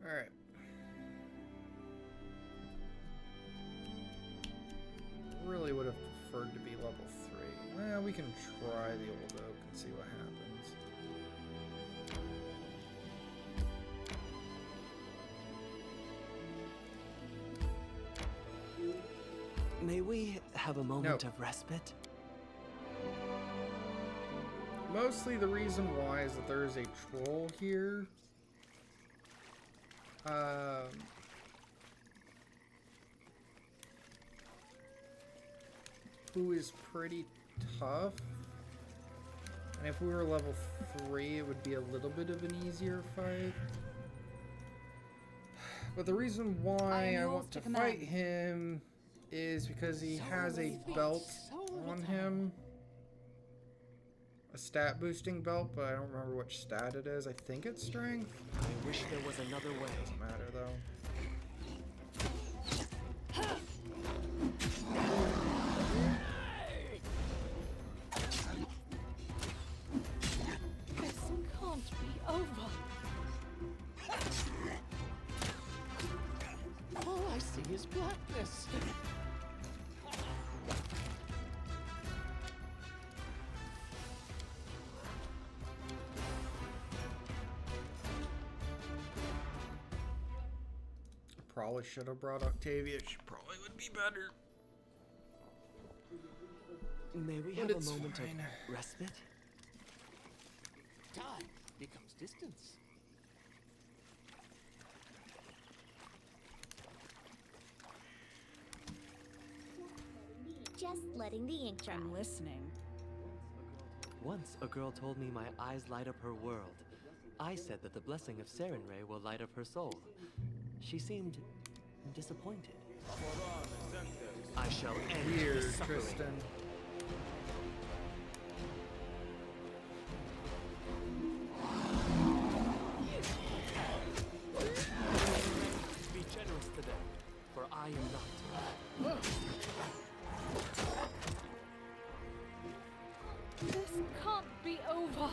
Alright. Really would have preferred to be level 3. Well, we can try the old oak and see what happens. May we have a moment of respite? Mostly the reason why is that there is a troll here. Who is pretty tough. And if we were level 3, it would be a little bit of an easier fight. But the reason why I want to fight him is because he has a belt on him. A stat boosting belt, but I don't remember which stat it is. I think it's strength. I wish there was another way. Doesn't matter though. This can't be over. All I see is blackness. Probably should have brought Octavia. She probably would be better. May we But have a it's moment fine. of respite? Time becomes distance. Just letting the ink dry. I'm listening. Once a girl told me my eyes light up her world. I said that the blessing of Sarenrae will light up her soul. She seemed disappointed. I shall end Weird, this suffering. Tristan. Be generous to them, for I am not. This can't be over.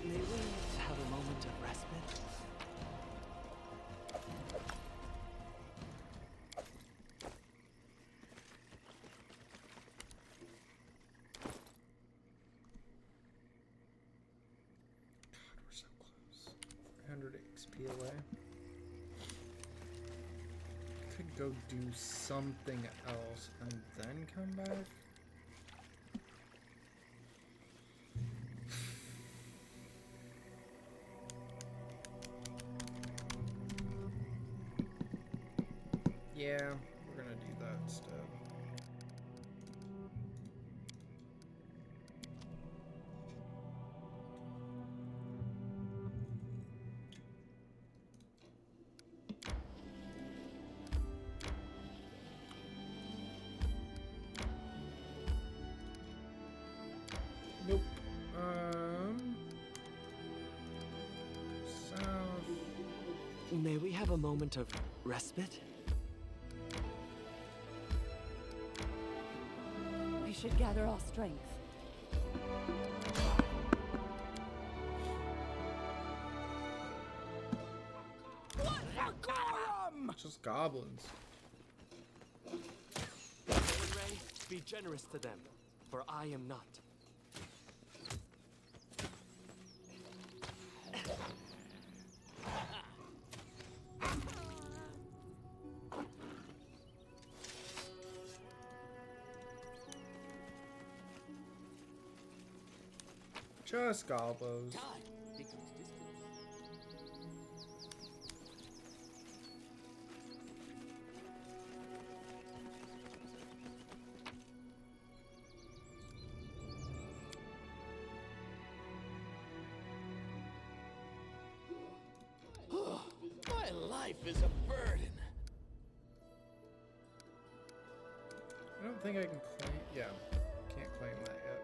May we have a moment of respite? God, we're so close. 300 XP away. Could go do something else and then come back. Yeah, we're gonna do that instead. Nope. South. May we have a moment of respite? We should gather our strength. Just goblins. Sarenrae, be generous to them, for I am not. Just gobos. Time becomes distance. My life is a burden. I don't think I can claim. Yeah, can't claim that yet.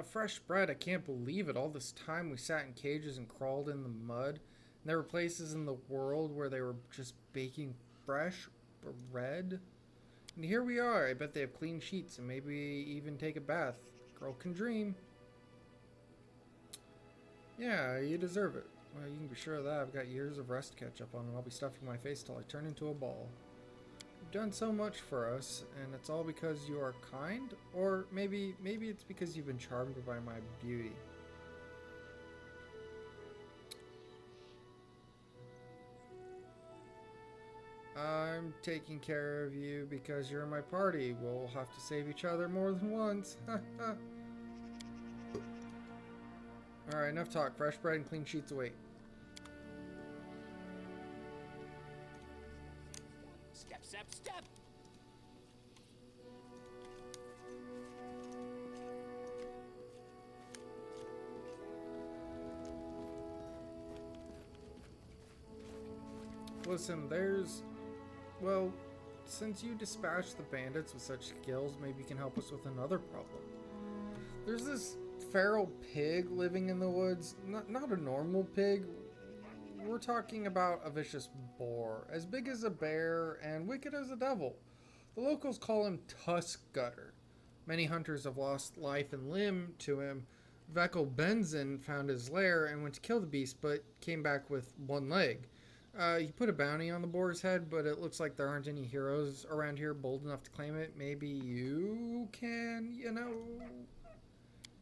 Fresh bread, I can't believe it. All this time we sat in cages and crawled in the mud. And there were places in the world where they were just baking fresh bread. And here we are. I bet they have clean sheets and maybe even take a bath. Girl can dream. Yeah, you deserve it. Well, you can be sure of that. I've got years of rest to catch up on, and I'll be stuffing my face till I turn into a ball. You've done so much for us, and it's all because you are kind? Or maybe it's because you've been charmed by my beauty. I'm taking care of you because you're in my party. We'll have to save each other more than once. Alright, enough talk. Fresh bread and clean sheets await. Step, step, step! Listen, well, since you dispatched the bandits with such skills, maybe you can help us with another problem. There's this feral pig living in the woods. Not a normal pig. We're talking about a vicious boar, as big as a bear and wicked as a devil. The locals call him Tusk Gutter. Many hunters have lost life and limb to him. Vekel Benzen found his lair and went to kill the beast, but came back with one leg. He put a bounty on the boar's head, but it looks like there aren't any heroes around here bold enough to claim it. Maybe you can,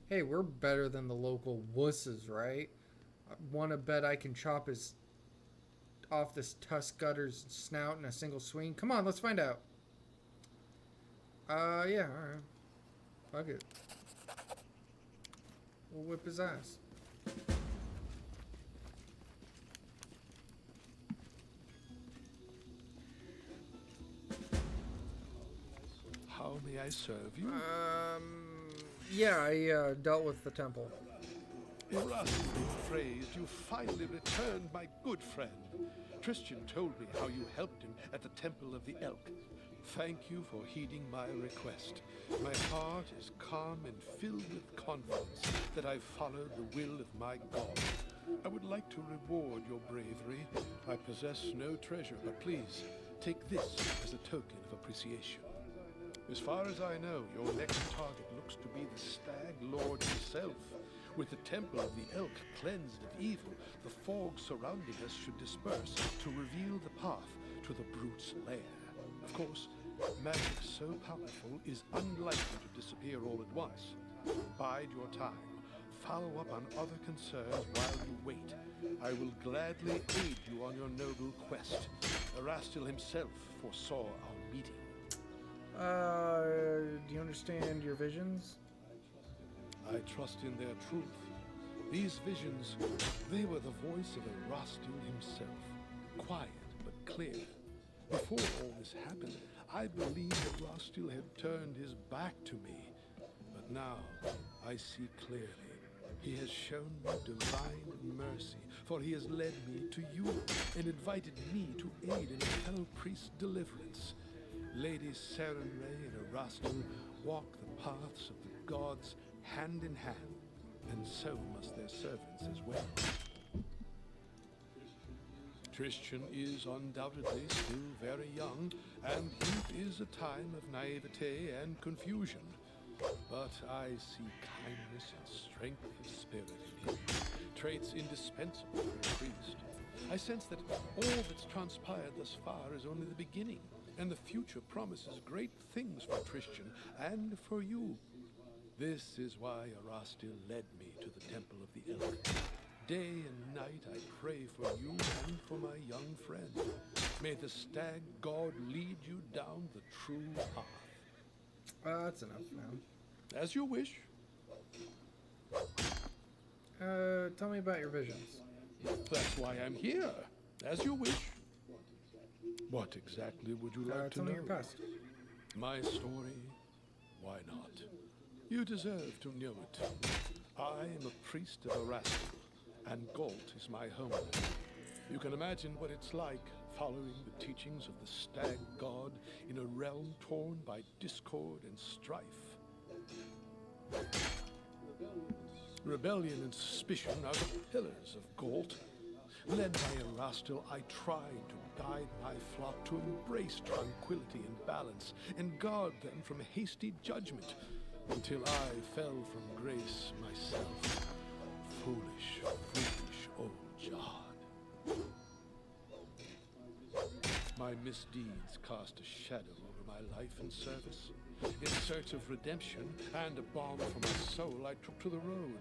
Hey, we're better than the local wusses, right? Want to bet I can chop his off this Tusk Gutter's snout in a single swing? Come on, let's find out. Yeah, alright. Fuck it. We'll whip his ass. How may I serve you? Yeah, I dealt with the temple. Erasmusly praised, you finally returned, my good friend. Tristan told me how you helped him at the Temple of the Elk. Thank you for heeding my request. My heart is calm and filled with confidence that I've followed the will of my God. I would like to reward your bravery. I possess no treasure, but please, take this as a token of appreciation. As far as I know, your next target looks to be the Stag Lord himself. With the Temple of the Elk cleansed of evil, the fog surrounding us should disperse to reveal the path to the brute's lair. Of course, magic so powerful is unlikely to disappear all at once. Bide your time. Follow up on other concerns while you wait. I will gladly aid you on your noble quest. Erastil himself foresaw our meeting. Do you understand your visions? I trust in their truth. These visions, they were the voice of Erastil himself. Quiet but clear. Before all this happened, I believed Erastil had turned his back to me. But now, I see clearly. He has shown me divine mercy, for he has led me to you and invited me to aid in a fellow priest's deliverance. Lady Sarenrae and Erastil walk the paths of the gods hand in hand, and so must their servants as well. Tristan is undoubtedly still very young, and youth is a time of naivete and confusion. But I see kindness and strength of spirit in him, traits indispensable for a priest. I sense that all that's transpired thus far is only the beginning, and the future promises great things for Tristan and for you. This is why Erastil led me to the Temple of the Elk. Day and night I pray for you and for my young friend. May the Stag God lead you down the true path. That's enough now. As you wish. Tell me about your visions. That's why I'm here. As you wish. What exactly would you like to tell know? me your past. My story? Why not? You deserve to know it. I am a priest of Erastil, and Galt is my homeland. You can imagine what it's like following the teachings of the Stag God in a realm torn by discord and strife. Rebellion and suspicion are the pillars of Galt. Led by Erastil, I tried to guide my flock to embrace tranquility and balance, and guard them from hasty judgment, until I fell from grace myself. Foolish, foolish old John. My misdeeds cast a shadow over my life and service. In search of redemption and a balm for my soul, I took to the road.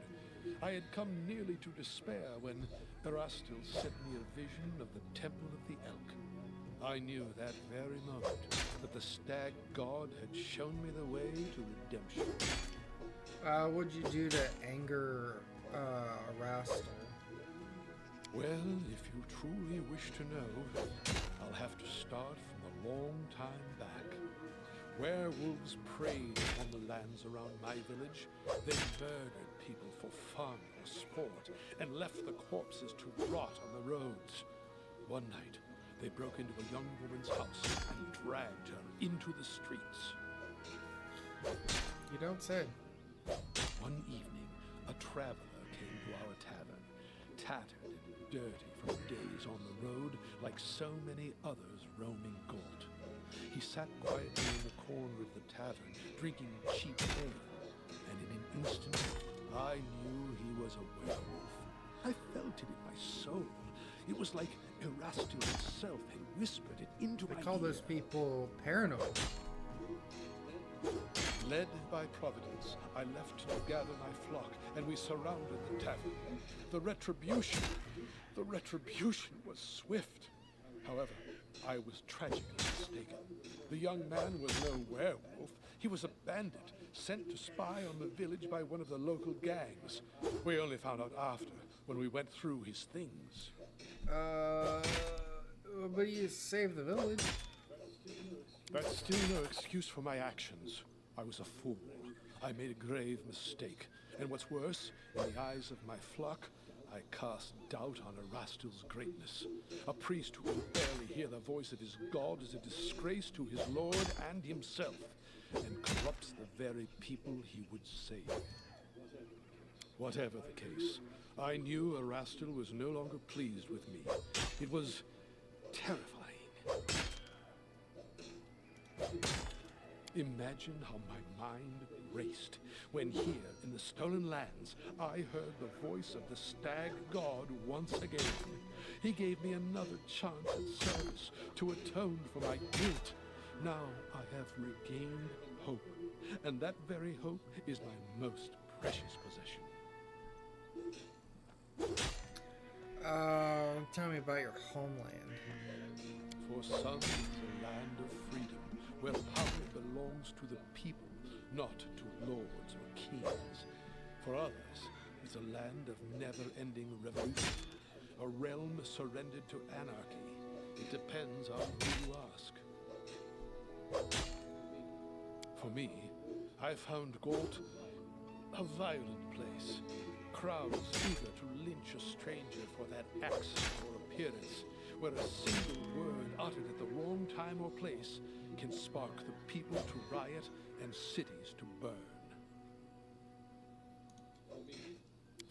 I had come nearly to despair when Erastil sent me a vision of the Temple of the Elk. I knew that very moment that the stag god had shown me the way to redemption. What'd you do to anger Rastal? Well, if you truly wish to know, I'll have to start from a long time back. Werewolves preyed on the lands around my village. They murdered people for fun or sport and left the corpses to rot on the roads. One night, they broke into a young woman's house and dragged her into the streets. You don't say. One evening, a traveler came to our tavern, tattered and dirty from days on the road like so many others roaming Galt. He sat quietly in the corner of the tavern, drinking cheap ale, and in an instant, I knew he was a werewolf. I felt it in my soul. It was like Erastil himself had whispered it into my ear. They call those people paranoid. Led by Providence, I left to gather my flock, and we surrounded the tavern. The retribution was swift. However, I was tragically mistaken. The young man was no werewolf. He was a bandit, sent to spy on the village by one of the local gangs. We only found out after, when we went through his things. But you saved the village. That's still no excuse for my actions. I was a fool. I made a grave mistake. And what's worse, in the eyes of my flock, I cast doubt on Erastil's greatness. A priest who can barely hear the voice of his god is a disgrace to his lord and himself, and corrupts the very people he would save. Whatever the case, I knew Erastil was no longer pleased with me. It was terrifying. Imagine how my mind raced when here in the Stolen Lands I heard the voice of the stag god once again. He gave me another chance at service to atone for my guilt. Now I have regained hope, and that very hope is my most precious possession. Tell me about your homeland. For some, it's a land of freedom, where power belongs to the people, not to lords or kings. For others, it's a land of never-ending revolution, a realm surrendered to anarchy. It depends on who you ask. For me, I found Galt a violent place. Crowds eager to lynch a stranger for that accent or appearance, where a single word uttered at the wrong time or place can spark the people to riot and cities to burn.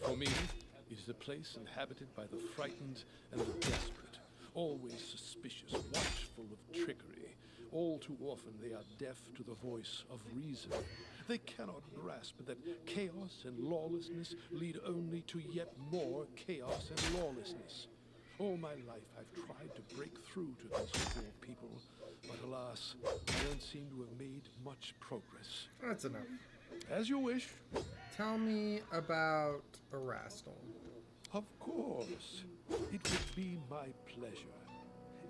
For me, it is a place inhabited by the frightened and the desperate, always suspicious, watchful of trickery. All too often they are deaf to the voice of reason. They cannot grasp that chaos and lawlessness lead only to yet more chaos and lawlessness. All my life I've tried to break through to these poor people, but alas, I don't seem to have made much progress. That's enough. As you wish. Tell me about Erastil. Of course. It would be my pleasure.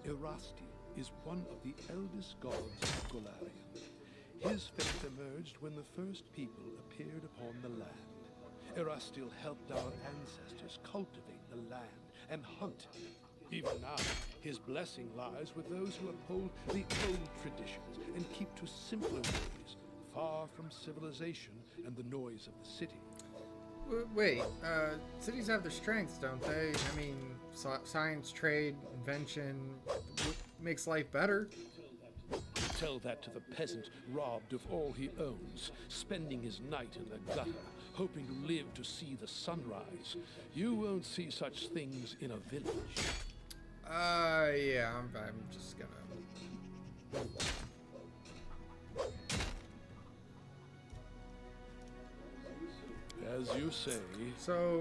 Erastil is one of the eldest gods of Golarion. His faith emerged when the first people appeared upon the land. Erastil helped our ancestors cultivate the land and hunt. Even now, his blessing lies with those who uphold the old traditions and keep to simpler ways, far from civilization and the noise of the city. Wait, cities have their strengths, don't they? I mean, science, trade, invention, makes life better. Tell that to the peasant robbed of all he owns, spending his night in the gutter, hoping to live to see the sunrise. You won't see such things in a village. Yeah, I'm just gonna... As you say, So,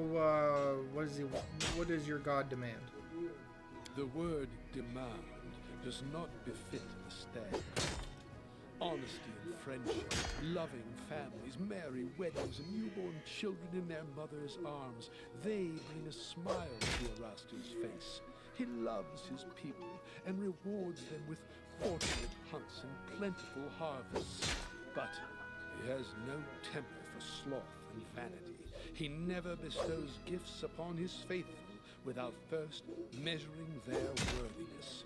what does your god demand? the word demand does not befit a stag. Honesty and friendship, loving families, merry weddings, and newborn children in their mother's arms, they bring a smile to Arasta's face. He loves his people and rewards them with fortunate hunts and plentiful harvests. But he has no temper for sloth and vanity. He never bestows gifts upon his faithful without first measuring their worthiness.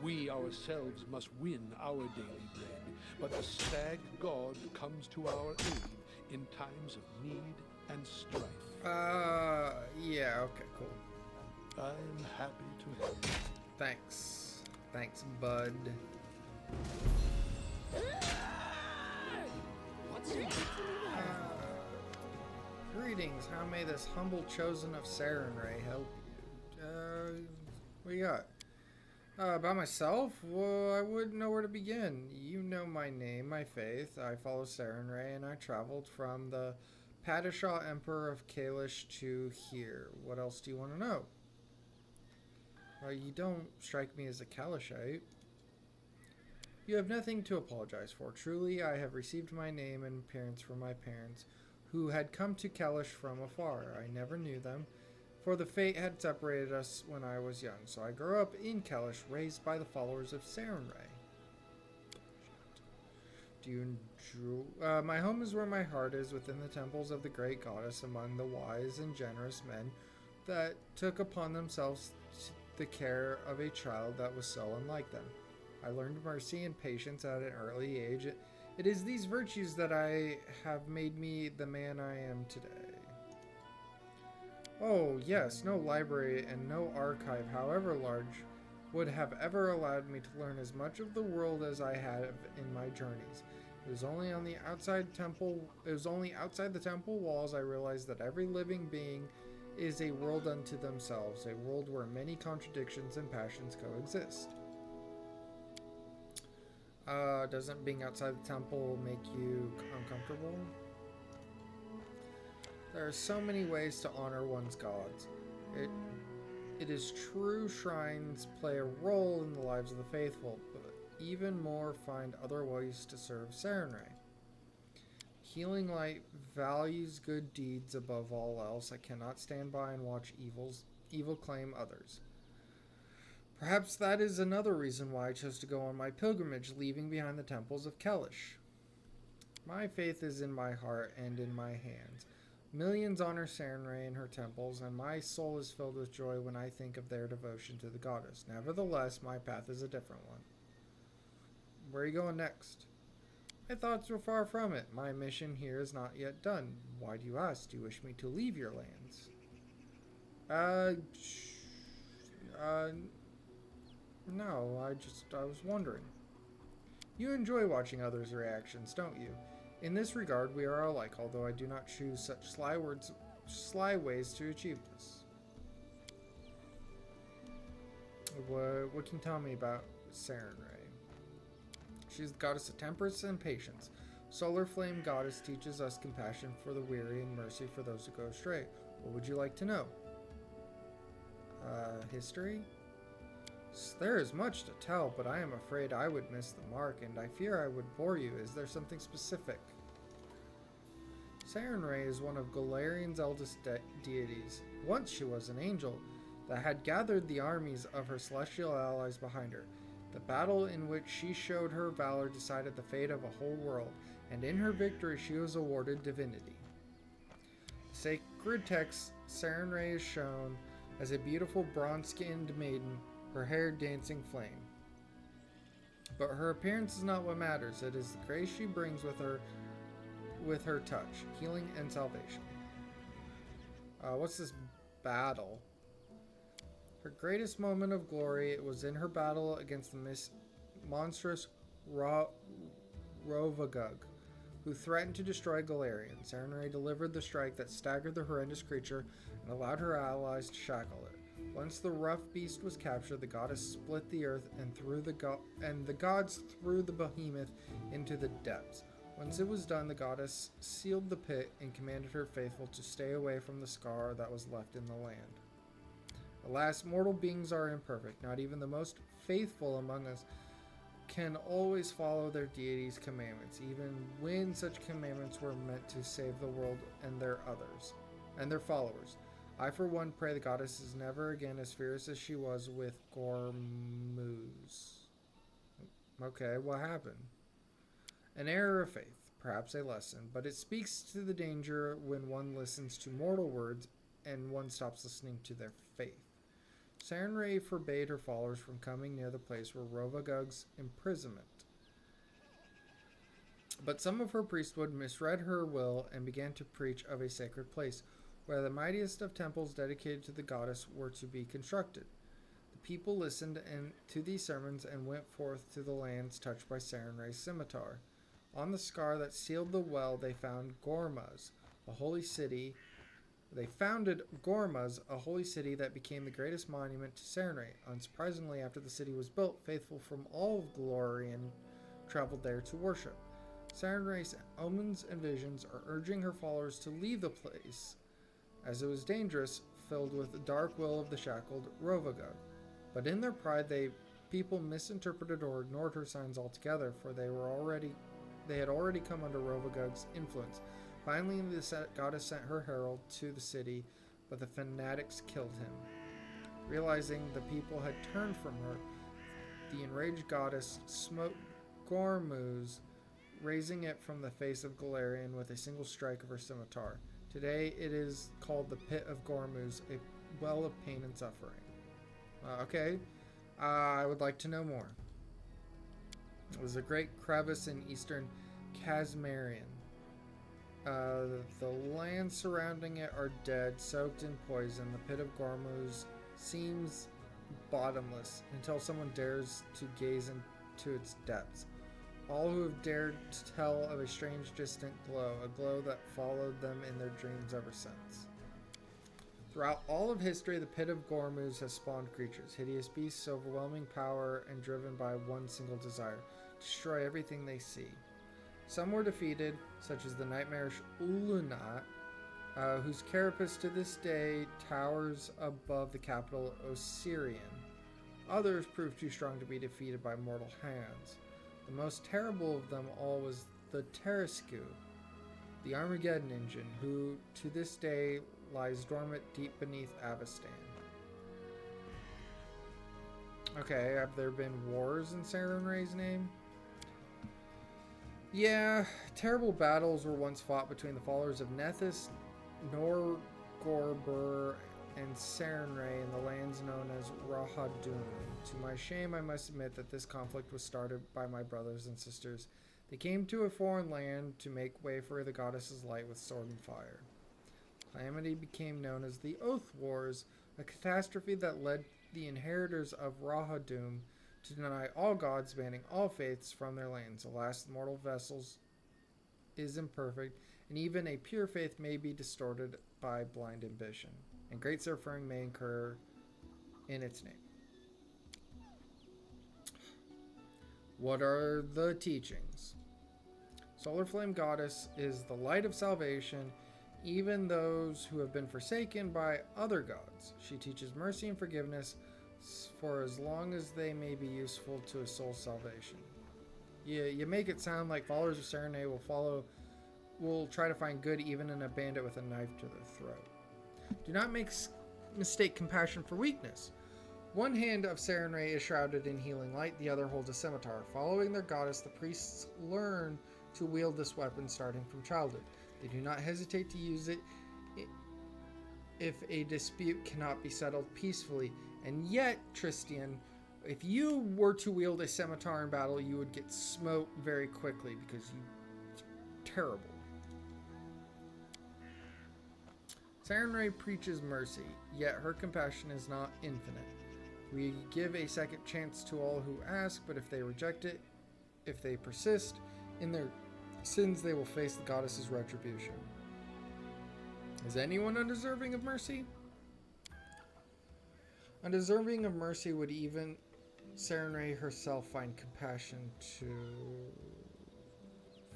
We ourselves must win our daily bread, but the stag god comes to our aid in times of need and strife. Yeah, okay, cool. I'm happy to help. Thanks. Thanks, bud. What's your Greetings, how may this humble chosen of Sarenrae help you? What you got? By myself? Well, I wouldn't know where to begin. You know my name, my faith. I follow Sarenrae, and I traveled from the Padishah Emperor of Kalish to here. What else do you want to know? You don't strike me as a Kalishite. You have nothing to apologize for. Truly, I have received my name and appearance from my parents, who had come to Kalish from afar. I never knew them, for the fate had separated us when I was young. So I grew up in Kalish, raised by the followers of Sarenrae. Do you enjoy? My home is where my heart is, within the temples of the great goddess, among the wise and generous men that took upon themselves the care of a child that was so unlike them. I learned mercy and patience at an early age. It is these virtues that have made me the man I am today. Oh, yes, no library and no archive, however large, would have ever allowed me to learn as much of the world as I have in my journeys. It was only outside the temple walls I realized that every living being is a world unto themselves, a world where many contradictions and passions coexist. Doesn't being outside the temple make you uncomfortable? There are so many ways to honor one's gods. It is true shrines play a role in the lives of the faithful, but even more find other ways to serve Sarenrae. Healing light values good deeds above all else. I cannot stand by and watch evil claim others. Perhaps that is another reason why I chose to go on my pilgrimage, leaving behind the temples of Kalish. My faith is in my heart and in my hands. Millions honor Sarenrae in her temples, and my soul is filled with joy when I think of their devotion to the goddess. Nevertheless, my path is a different one. Where are you going next? My thoughts were far from it. My mission here is not yet done. Why do you ask? Do you wish me to leave your lands? No, I was wondering. You enjoy watching others' reactions, don't you? In this regard, we are alike, although I do not choose such sly ways to achieve this. What can you tell me about Sarenrae? She's the goddess of temperance and patience. Solar Flame Goddess teaches us compassion for the weary and mercy for those who go astray. What would you like to know? History? There is much to tell, but I am afraid I would miss the mark, and I fear I would bore you. Is there something specific? Sarenrae is one of Golarian's eldest deities. Once she was an angel that had gathered the armies of her celestial allies behind her. The battle in which she showed her valor decided the fate of a whole world, and in her victory she was awarded divinity. Sacred text, Sarenrae is shown as a beautiful bronze-skinned maiden, her hair dancing flame. But her appearance is not what matters. It is the grace she brings with her touch, healing and salvation. What's this battle? Her greatest moment of glory was in her battle against the monstrous Rovagug, who threatened to destroy Galarian. Serenray delivered the strike that staggered the horrendous creature and allowed her allies to shackle it. Once the rough beast was captured, the goddess split the earth and the gods threw the behemoth into the depths. Once it was done, the goddess sealed the pit and commanded her faithful to stay away from the scar that was left in the land. Alas, mortal beings are imperfect. Not even the most faithful among us can always follow their deity's commandments, even when such commandments were meant to save the world and their followers. I, for one, pray the goddess is never again as fierce as she was with Gormuz. Okay, what happened? An error of faith, perhaps a lesson, but it speaks to the danger when one listens to mortal words and one stops listening to their faith. Serenray forbade her followers from coming near the place where Rovagug's imprisonment. But some of her priesthood misread her will and began to preach of a sacred place, where the mightiest of temples dedicated to the goddess were to be constructed. The people listened to these sermons and went forth to the lands touched by Serenray's scimitar. On the scar that sealed the well, they found Gormaz, a holy city. They founded Gormaz, a holy city that became the greatest monument to Serenray. Unsurprisingly, after the city was built, faithful from all of Galarian traveled there to worship. Serenray's omens and visions are urging her followers to leave the place, as it was dangerous, filled with the dark will of the shackled Rovagug. But in their pride, people misinterpreted or ignored her signs altogether, for they had already come under Rovagug's influence. Finally, the goddess sent her herald to the city, but the fanatics killed him. Realizing the people had turned from her, the enraged goddess smote Gormuz, razing it from the face of Galarian with a single strike of her scimitar. Today it is called the Pit of Gormuz, a well of pain and suffering. I would like to know more. It was a great crevice in eastern Casmarian. The lands surrounding it are dead, soaked in poison. The Pit of Gormuz seems bottomless until someone dares to gaze into its depths. All who have dared to tell of a strange distant glow, a glow that followed them in their dreams ever since. Throughout all of history, the Pit of Gormuz has spawned creatures, hideous beasts, overwhelming power, and driven by one single desire: destroy everything they see. Some were defeated, such as the nightmarish Ulunat, whose carapace to this day towers above the capital Osirian. Others proved too strong to be defeated by mortal hands. The most terrible of them all was the Tarasku, the Armageddon engine, who to this day lies dormant deep beneath Avestan. Okay, have there been wars in Serenray's name? Yeah, terrible battles were once fought between the followers of Nethys, Norgorbur, and Serenray in the lands known as Rahadun. To my shame, I must admit that this conflict was started by my brothers and sisters. They came to a foreign land to make way for the goddess's light with sword and fire. Calamity became known as the Oath Wars, a catastrophe that led the inheritors of Rahadum to deny all gods, banning all faiths from their lands. Alas, the mortal vessels is imperfect, and even a pure faith may be distorted by blind ambition, and great suffering may incur in its name. What are the teachings? Solar Flame Goddess is the light of salvation, even those who have been forsaken by other gods. She teaches mercy and forgiveness for as long as they may be useful to a soul's salvation. You make it sound like followers of Serenray will try to find good even in a bandit with a knife to their throat. Do not mistake compassion for weakness. One hand of Serenray is shrouded in healing light, the other holds a scimitar. Following their goddess, the priests learn to wield this weapon starting from childhood. They do not hesitate to use it if a dispute cannot be settled peacefully. And yet, Tristian, if you were to wield a scimitar in battle, you would get smote very quickly because you're terrible. Serenray preaches mercy, yet her compassion is not infinite. We give a second chance to all who ask, but if they reject it, if they persist in their sins, they will face the goddess's retribution. Is anyone undeserving of mercy? Undeserving of mercy would even Serenray herself find compassion to...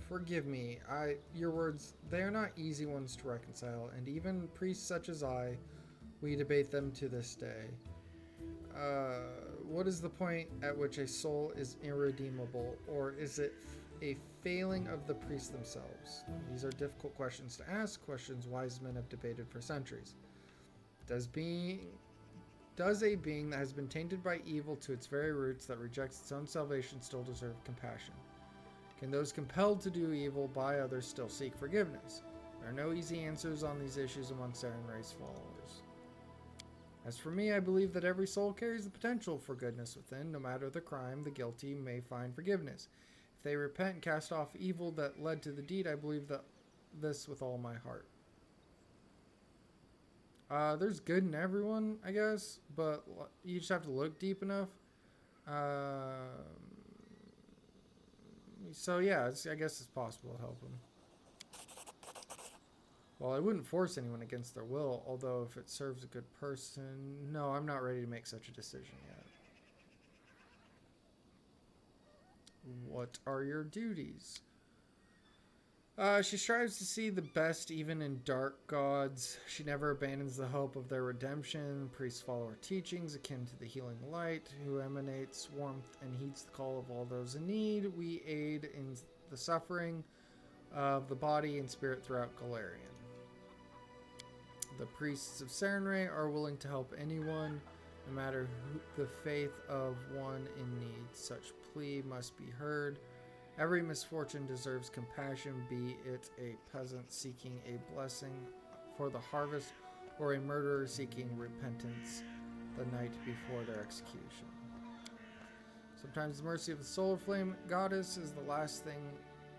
Forgive me, your words, they are not easy ones to reconcile, and even priests such as I, we debate them to this day. What is the point at which a soul is irredeemable, or is it a failing of the priests themselves? These are difficult questions to ask, questions wise men have debated for centuries. Does a being that has been tainted by evil to its very roots, that rejects its own salvation, still deserve compassion? Can those compelled to do evil by others still seek forgiveness? There are no easy answers on these issues among Serenray's followers. As for me, I believe that every soul carries the potential for goodness within. No matter the crime, the guilty may find forgiveness. If they repent and cast off evil that led to the deed, I believe that this with all my heart. There's good in everyone, I guess, but you just have to look deep enough. So yeah, I guess it's possible to help them. Well, I wouldn't force anyone against their will, although if it serves a good person... No, I'm not ready to make such a decision yet. What are your duties? She strives to see the best even in dark gods. She never abandons the hope of their redemption. Priests follow her teachings, akin to the healing light, who emanates warmth and heeds the call of all those in need. We aid in the suffering of the body and spirit throughout Galarian. The priests of Serenray are willing to help anyone, no matter the faith of one in need. Such plea must be heard. Every misfortune deserves compassion, be it a peasant seeking a blessing for the harvest or a murderer seeking repentance the night before their execution. Sometimes the mercy of the solar flame goddess is the last thing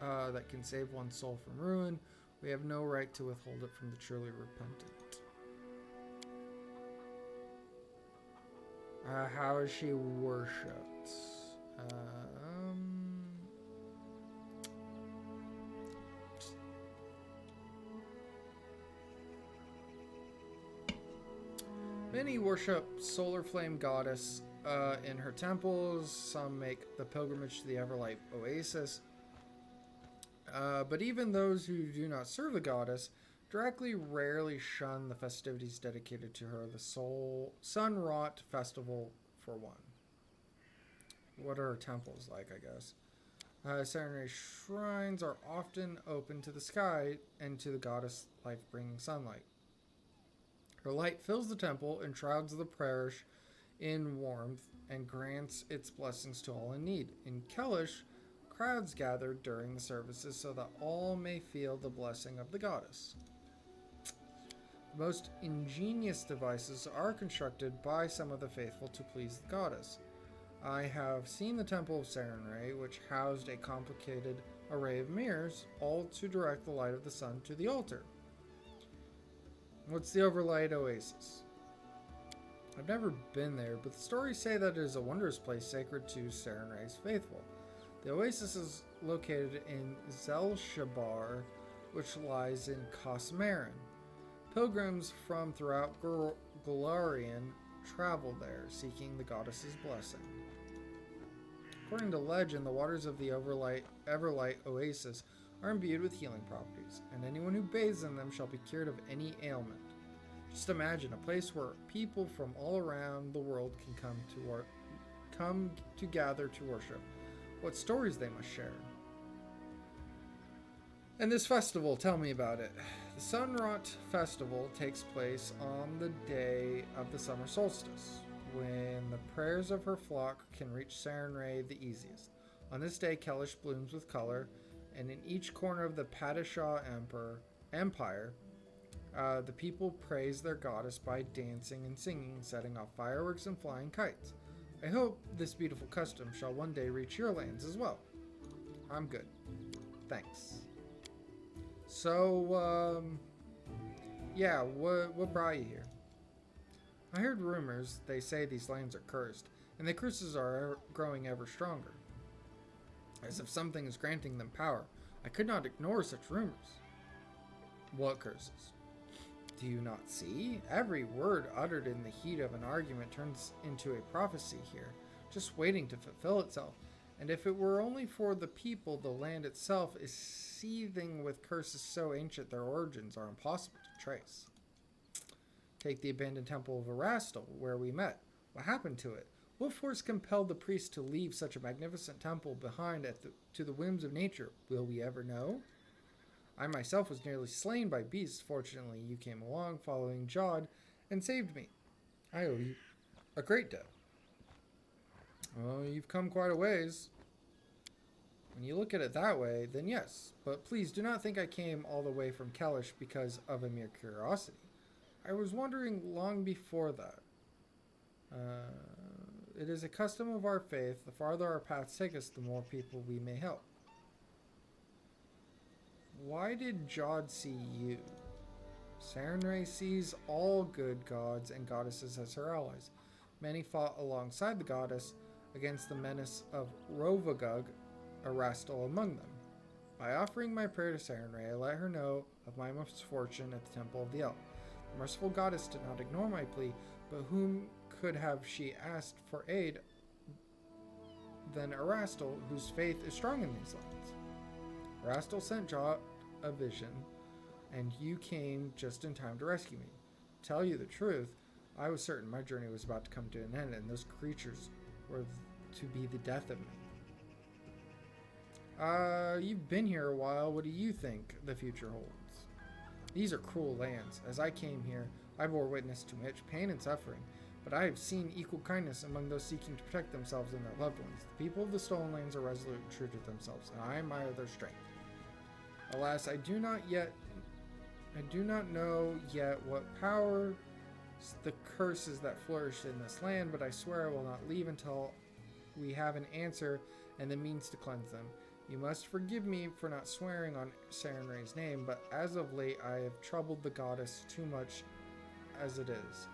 that can save one's soul from ruin. We have no right to withhold it from the truly repentant. How is she worshipped? Many worship Solar Flame Goddess in her temples. Some make the pilgrimage to the Everlight Oasis. But even those who do not serve the goddess directly rarely shun the festivities dedicated to her, the Sun-Rot Festival for one. What are her temples like, I guess? Serenray shrines are often open to the sky and to the goddess' life-bringing sunlight. Her light fills the temple, enshrouds the parish in warmth, and grants its blessings to all in need. In Kellish, crowds gather during the services so that all may feel the blessing of the goddess. The most ingenious devices are constructed by some of the faithful to please the goddess. I have seen the Temple of Serenray, which housed a complicated array of mirrors, all to direct the light of the sun to the altar. What's the Overlight Oasis? I've never been there, but the stories say that it is a wondrous place sacred to Serenray's faithful. The oasis is located in Zelshabar, which lies in Cosmarin. Pilgrims from throughout Galarian travel there, seeking the goddess's blessing. According to legend, the waters of the Everlight Oasis are imbued with healing properties, and anyone who bathes in them shall be cured of any ailment. Just imagine a place where people from all around the world can come to gather to worship. What stories they must share. And this festival, tell me about it. The Sun-Rot Festival takes place on the day of the summer solstice, when the prayers of her flock can reach Serenray the easiest. On this day, Kellish blooms with color, and in each corner of the Padishah Empire, the people praise their goddess by dancing and singing, setting off fireworks and flying kites. I hope this beautiful custom shall one day reach your lands as well. I'm good. Thanks. So, yeah, what brought you here? I heard rumors. They say these lands are cursed, and the curses are growing ever stronger. As if something is granting them power. I could not ignore such rumors. What curses? Do you not see? Every word uttered in the heat of an argument turns into a prophecy here, just waiting to fulfill itself. And if it were only for the people, the land itself is seething with curses so ancient their origins are impossible to trace. Take the abandoned temple of Erastil, where we met. What happened to it? What force compelled the priest to leave such a magnificent temple behind to the whims of nature? Will we ever know? I myself was nearly slain by beasts. Fortunately, you came along, following Jod, and saved me. I owe you a great debt. Well, you've come quite a ways. When you look at it that way, then yes. But please do not think I came all the way from Kellish because of a mere curiosity. I was wondering long before that. It is a custom of our faith. The farther our paths take us, the more people we may help. Why did Jod see you? Sarenrae sees all good gods and goddesses as her allies. Many fought alongside the goddess against the menace of Rovagug, Erastil among them. By offering my prayer to Sarenrae, I let her know of my misfortune at the Temple of the Elk. The merciful goddess did not ignore my plea, but whom could have she asked for aid than Erastil, whose faith is strong in these lands? Erastil sent Jod a vision, and you came just in time to rescue me. To tell you the truth, I was certain my journey was about to come to an end, and those creatures were to be the death of me. You've been here a while. What do you think the future holds? These are cruel lands. As I came here, I bore witness to much pain and suffering, but I have seen equal kindness among those seeking to protect themselves and their loved ones. The people of the Stolen Lands are resolute and true to themselves, and I admire their strength. Alas, I do not know yet what power the curses that flourish in this land, but I swear I will not leave until we have an answer and the means to cleanse them. You must forgive me for not swearing on Sarenrae's name, but as of late I have troubled the goddess too much as it is.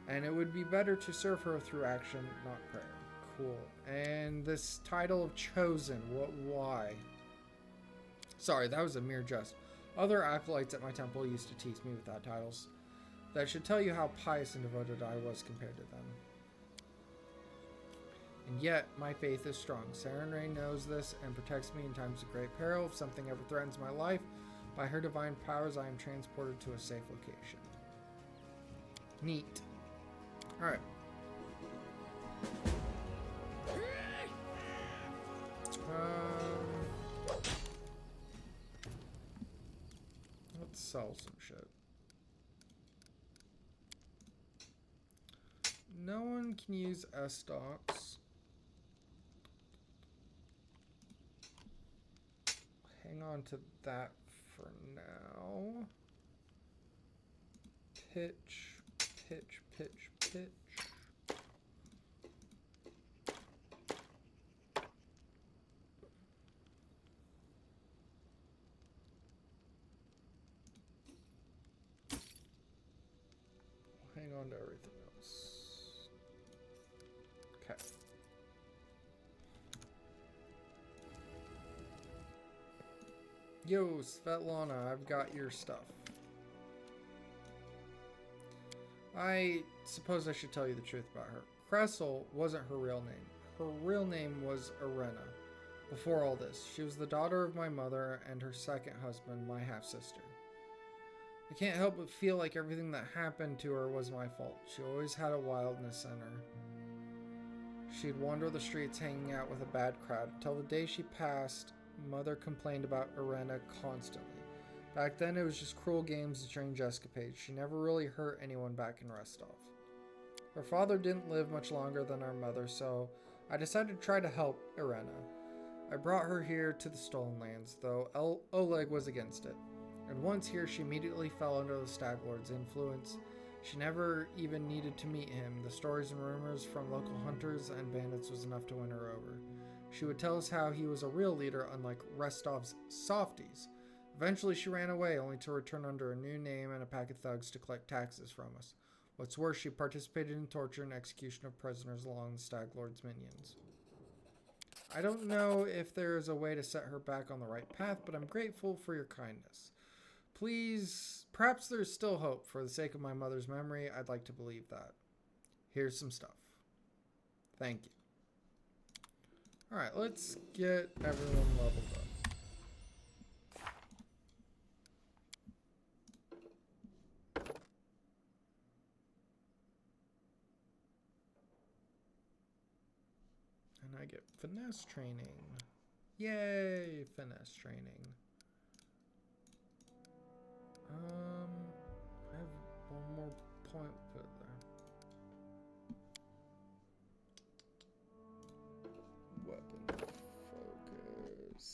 And it would be better to serve her through action, not prayer. Cool. And this title of Chosen, why? Sorry, that was a mere jest. Other acolytes at my temple used to tease me with that titles. That should tell you how pious and devoted I was compared to them. And yet, my faith is strong. Sarenrae knows this and protects me in times of great peril. If something ever threatens my life, by her divine powers, I am transported to a safe location. Neat. Alright. Let's sell some shit. No one can use S-Stocks. Hang on to that for now. Pitch, pitch, pitch, pitch. Hang on to everything else. Okay. Yo, Svetlana, I've got your stuff. I suppose I should tell you the truth about her. Cressel wasn't her real name. Her real name was Irena. Before all this, she was the daughter of my mother and her second husband, my half-sister. I can't help but feel like everything that happened to her was my fault. She always had a wildness in her. She'd wander the streets hanging out with a bad crowd until the day she passed. Mother complained about Irena constantly. Back then it was just cruel games and strange escapades. She never really hurt anyone back in Rostov. Her father didn't live much longer than our mother, so I decided to try to help Irena. I brought her here to the Stolen Lands, though Oleg was against it. And once here, she immediately fell under the Stag Lord's influence. She never even needed to meet him. The stories and rumors from local hunters and bandits was enough to win her over. She would tell us how he was a real leader, unlike Restov's softies. Eventually, she ran away, only to return under a new name and a pack of thugs to collect taxes from us. What's worse, she participated in torture and execution of prisoners along the Stag Lord's minions. I don't know if there is a way to set her back on the right path, but I'm grateful for your kindness. Please, perhaps there's still hope. For the sake of my mother's memory, I'd like to believe that. Here's some stuff. Thank you. Alright, let's get everyone leveled up. And I get finesse training. Yay, finesse training. I have one more point put there. Weapon focus.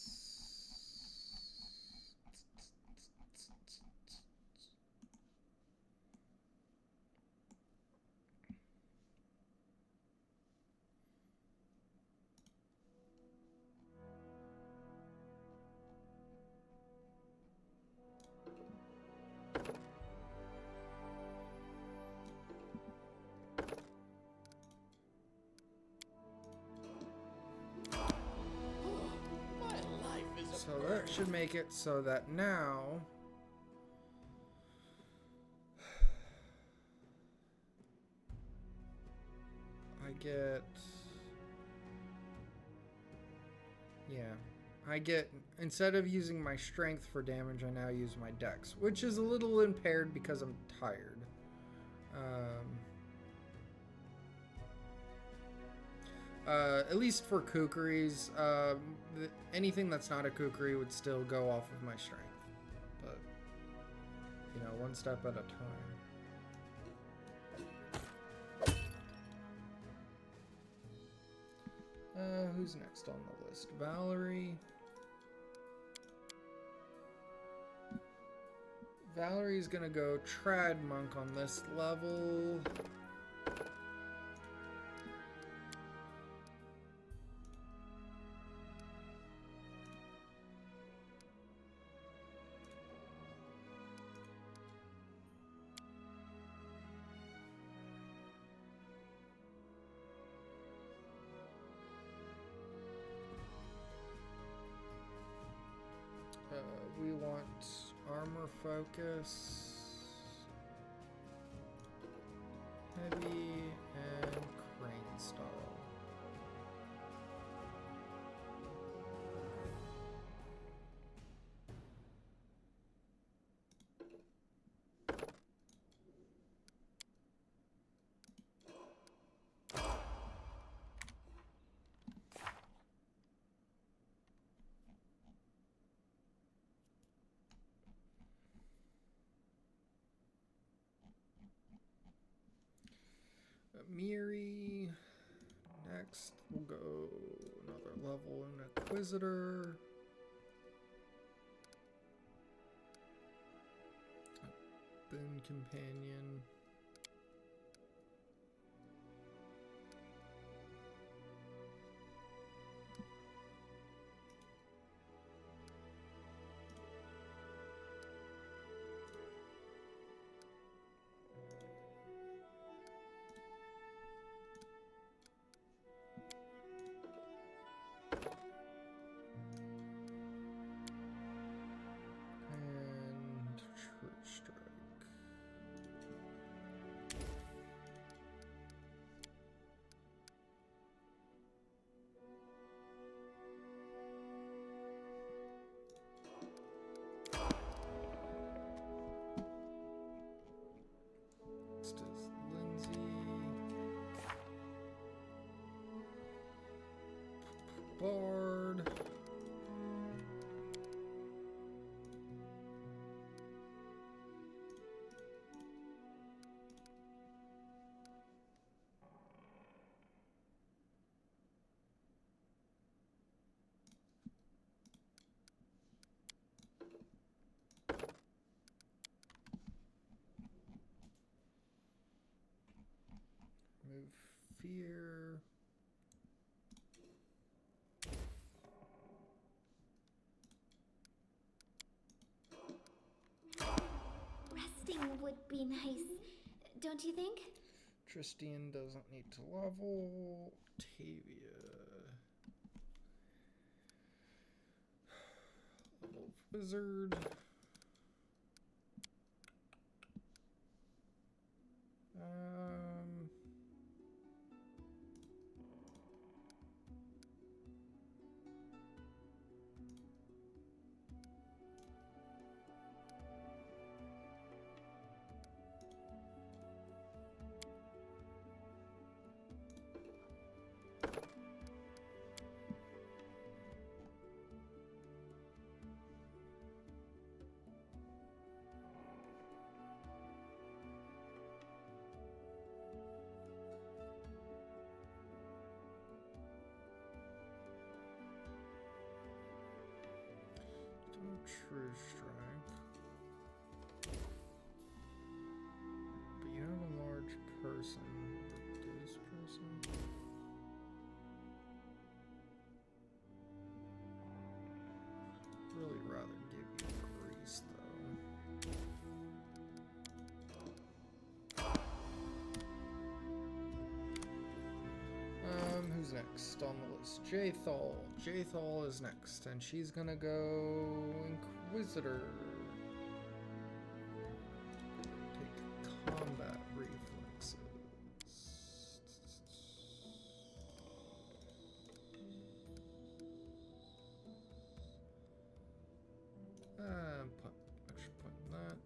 My life is a So burden. that should make it so that now I get, I get, instead of using my strength for damage, I now use my dex, which is a little impaired because I'm tired. At least for kookeries, anything that's not a kookery would still go off of my strength. But, you know, one step at a time. Who's next on the list? Valerie. Valerie's gonna go Trad Monk on this level. We want armor focus, heavy, and crane style. Miri. Next, we'll go another level in Inquisitor. Boon Companion. And True Strike. Next is Lindsay. Bard. Remove fear. Resting would be nice, don't you think? Tristian doesn't need to level. Tavia. Level of wizard. True strike. But you have a large person. Reduce person. Really rather give you grease though. Who's next on the list? Jathal. Jathal is next, and she's gonna go Inquisitor. Take combat reflexes. Extra point in that.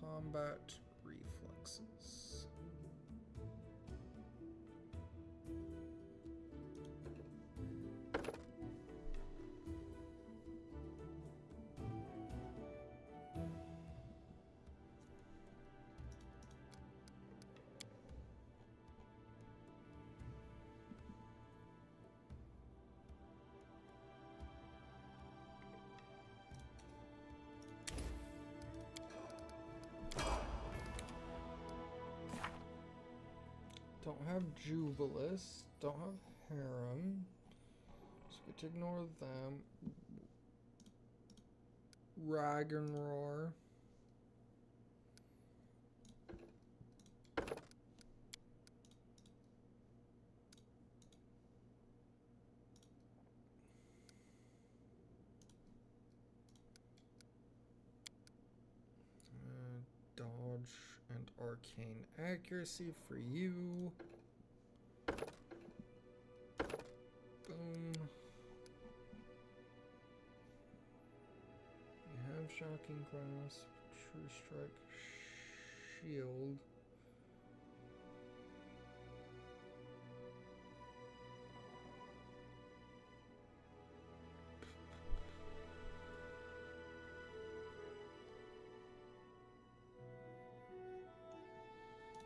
Combat reflexes. Don't have Jubilis, don't have Harem, so we get to ignore them. Ragnroar. Dodge and arcane accuracy for you. Boom. You have shocking grasp, true strike, shield.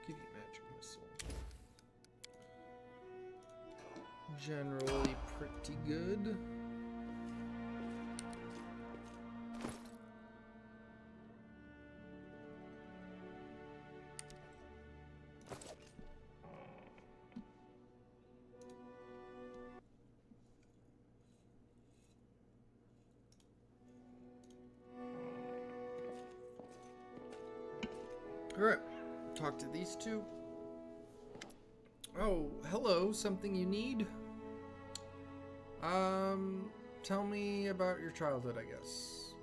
Give you magic missile. Generally pretty good. All right. Talk to these two. Oh, hello. Something you need? Tell me about your childhood, I guess.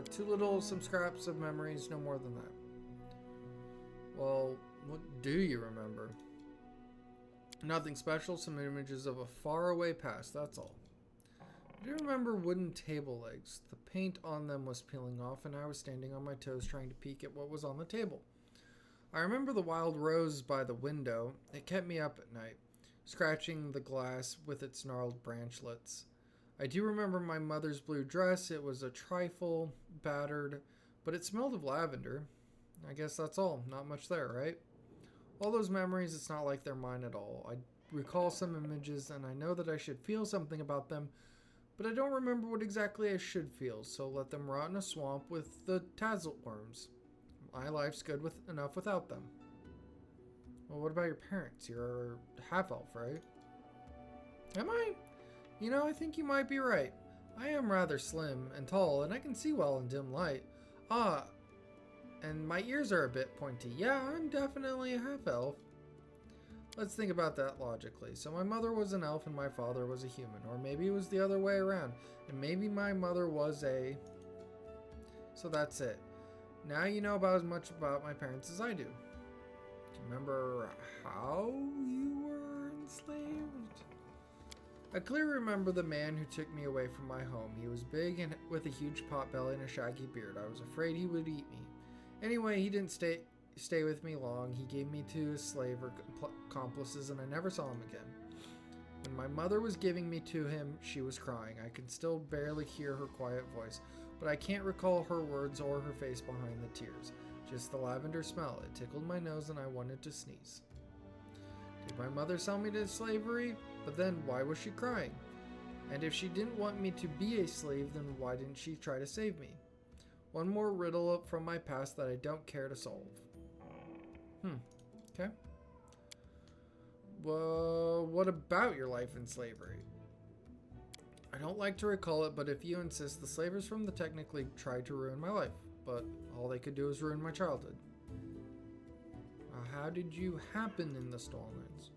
Too little, some scraps of memories, no more than that. Well, what do you remember? Nothing special, some images of a faraway past, that's all. I do remember wooden table legs. The paint on them was peeling off, and I was standing on my toes trying to peek at what was on the table. I remember the wild rose by the window. It kept me up at night, scratching the glass with its gnarled branchlets. I do remember my mother's blue dress. It was a trifle battered, but it smelled of lavender. I guess that's all. Not much there, right? All those memories, it's not like they're mine at all. I recall some images, and I know that I should feel something about them, but I don't remember what exactly I should feel, so let them rot in a swamp with the tassel worms. My life's good enough without them. Well, what about your parents? You're half-elf, right? Am I? You know, I think you might be right. I am rather slim and tall, and I can see well in dim light. And my ears are a bit pointy. Yeah, I'm definitely a half-elf. Let's think about that logically. So my mother was an elf and my father was a human. Or maybe it was the other way around. And maybe my mother was a... So that's it. Now you know about as much about my parents as I do. Do you remember how you were enslaved? I clearly remember the man who took me away from my home. He was big and with a huge pot belly and a shaggy beard. I was afraid he would eat me. Anyway, he didn't stay with me long. He gave me to his slave or accomplices and I never saw him again. When my mother was giving me to him, she was crying. I can still barely hear her quiet voice, but I can't recall her words or her face behind the tears. Just the lavender smell. It tickled my nose and I wanted to sneeze. Did my mother sell me to slavery? But then why was she crying? And if she didn't want me to be a slave, then why didn't she try to save me? One more riddle up from my past that I don't care to solve. Okay. Well, what about your life in slavery? I don't like to recall it, but if you insist, the slavers from the Technically tried to ruin my life, but all they could do was ruin my childhood. How did you happen in the Stolen Lands?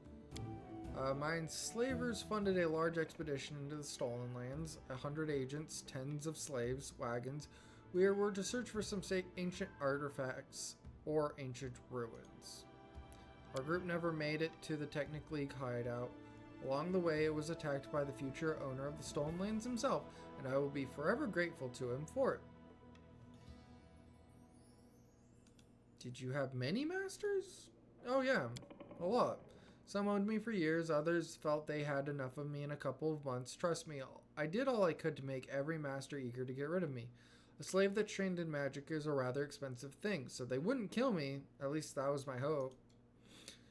My enslavers funded a large expedition into the Stolen Lands, 100 agents, tens of slaves, wagons. We were to search for some ancient artifacts or ancient ruins. Our group never made it to the Technically hideout. Along the way, it was attacked by the future owner of the Stolen Lands himself, and I will be forever grateful to him for it. Did you have many masters? Oh yeah, a lot. Some owned me for years, others felt they had enough of me in a couple of months. Trust me, I did all I could to make every master eager to get rid of me. A slave that's trained in magic is a rather expensive thing, so they wouldn't kill me. At least that was my hope.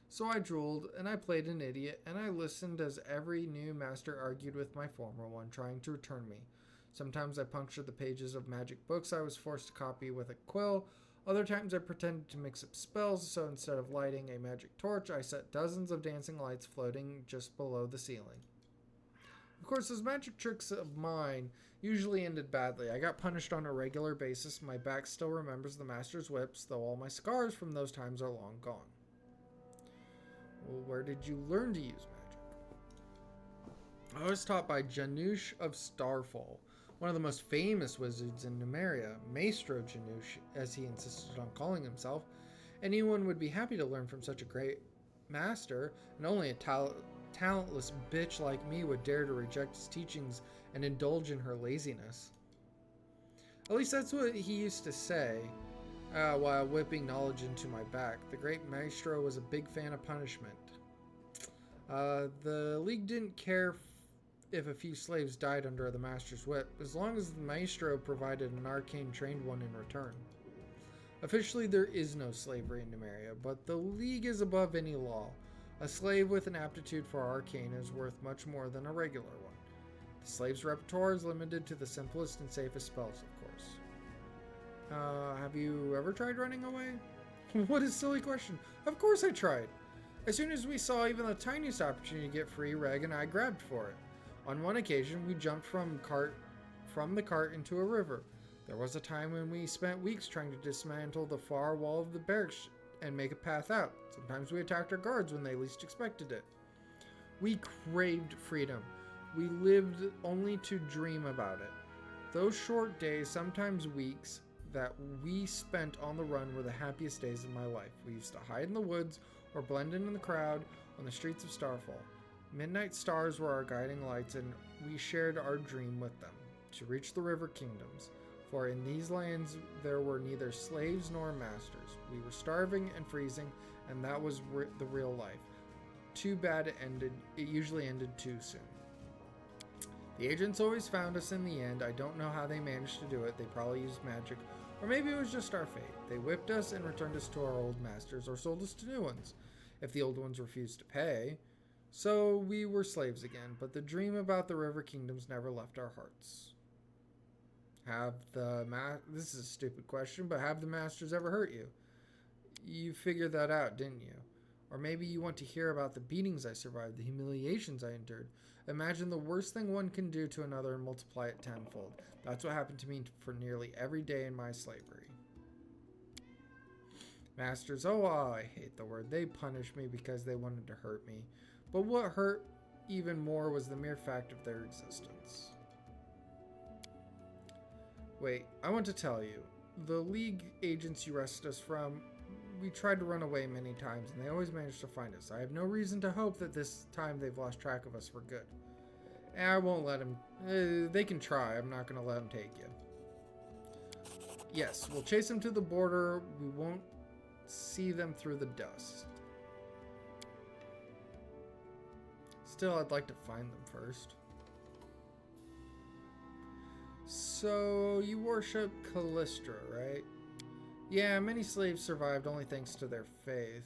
So I drooled, and I played an idiot, and I listened as every new master argued with my former one, trying to return me. Sometimes I punctured the pages of magic books I was forced to copy with a quill. Other times I pretended to mix up spells, so instead of lighting a magic torch, I set dozens of dancing lights floating just below the ceiling. Of course, those magic tricks of mine usually ended badly. I got punished on a regular basis. My back still remembers the master's whips, though all my scars from those times are long gone. Well, where did you learn to use magic? I was taught by Janusz of Starfall, one of the most famous wizards in Numeria, Maestro Janusz, as he insisted on calling himself. Anyone would be happy to learn from such a great master, and only a talentless bitch like me would dare to reject his teachings and indulge in her laziness. At least that's what he used to say, while whipping knowledge into my back. The great maestro was a big fan of punishment. The League didn't care if a few slaves died under the master's whip, as long as the maestro provided an arcane trained one in return. Officially, there is no slavery in Numeria, but the League is above any law. A slave with an aptitude for arcane is worth much more than a regular one. The slave's repertoire is limited to the simplest and safest spells, of course. Have you ever tried running away? What a silly question. Of course I tried. As soon as we saw even the tiniest opportunity to get free, Reg and I grabbed for it. On one occasion, we jumped from the cart into a river. There was a time when we spent weeks trying to dismantle the far wall of the barracks and make a path out. Sometimes we attacked our guards when they least expected it. We craved freedom. We lived only to dream about it. Those short days, sometimes weeks, that we spent on the run were the happiest days of my life. We used to hide in the woods or blend in the crowd on the streets of Starfall. Midnight stars were our guiding lights, and we shared our dream with them, to reach the river kingdoms. For in these lands there were neither slaves nor masters. We were starving and freezing, and that was the real life. Too bad it usually ended too soon. The agents always found us in the end. I don't know how they managed to do it. They probably used magic, or maybe it was just our fate. They whipped us and returned us to our old masters, or sold us to new ones, if the old ones refused to pay. So we were slaves again, but the dream about the river kingdoms never left our hearts. This is a stupid question, but have the masters ever hurt you? You figured that out, didn't you? Or maybe you want to hear about the beatings I survived, the humiliations I endured. Imagine the worst thing one can do to another and multiply it tenfold. That's what happened to me for nearly every day in my slavery. Masters, oh, I hate the word. They punished me because they wanted to hurt me. But what hurt even more was the mere fact of their existence. Wait, I want to tell you. The League agents you wrested us from, we tried to run away many times, and they always managed to find us. I have no reason to hope that this time they've lost track of us for good. And I won't let them... they can try. I'm not going to let them take you. Yes, we'll chase them to the border. We won't see them through the dust. Still, I'd like to find them first. So, you worship Callistra, right? Yeah, many slaves survived only thanks to their faith.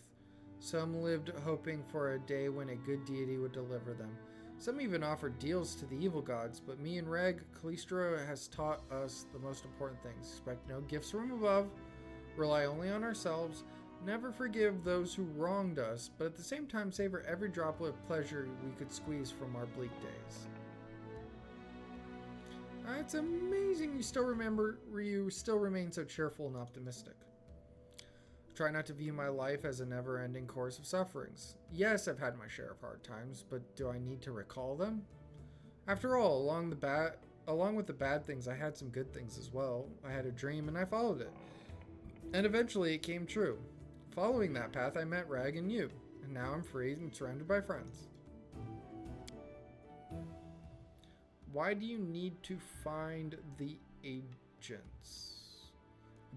Some lived hoping for a day when a good deity would deliver them. Some even offered deals to the evil gods, but me and Reg, Callistra has taught us the most important things. Expect no gifts from above, rely only on ourselves, never forgive those who wronged us, but at the same time savor every droplet of pleasure we could squeeze from our bleak days. It's amazing you still remain so cheerful and optimistic. Try not to view my life as a never-ending course of sufferings. Yes, I've had my share of hard times, but do I need to recall them? After all, along with the bad things, I had some good things as well. I had a dream and I followed it. And eventually it came true. Following that path, I met Rag and you, and now I'm free and surrounded by friends. Why do you need to find the agents?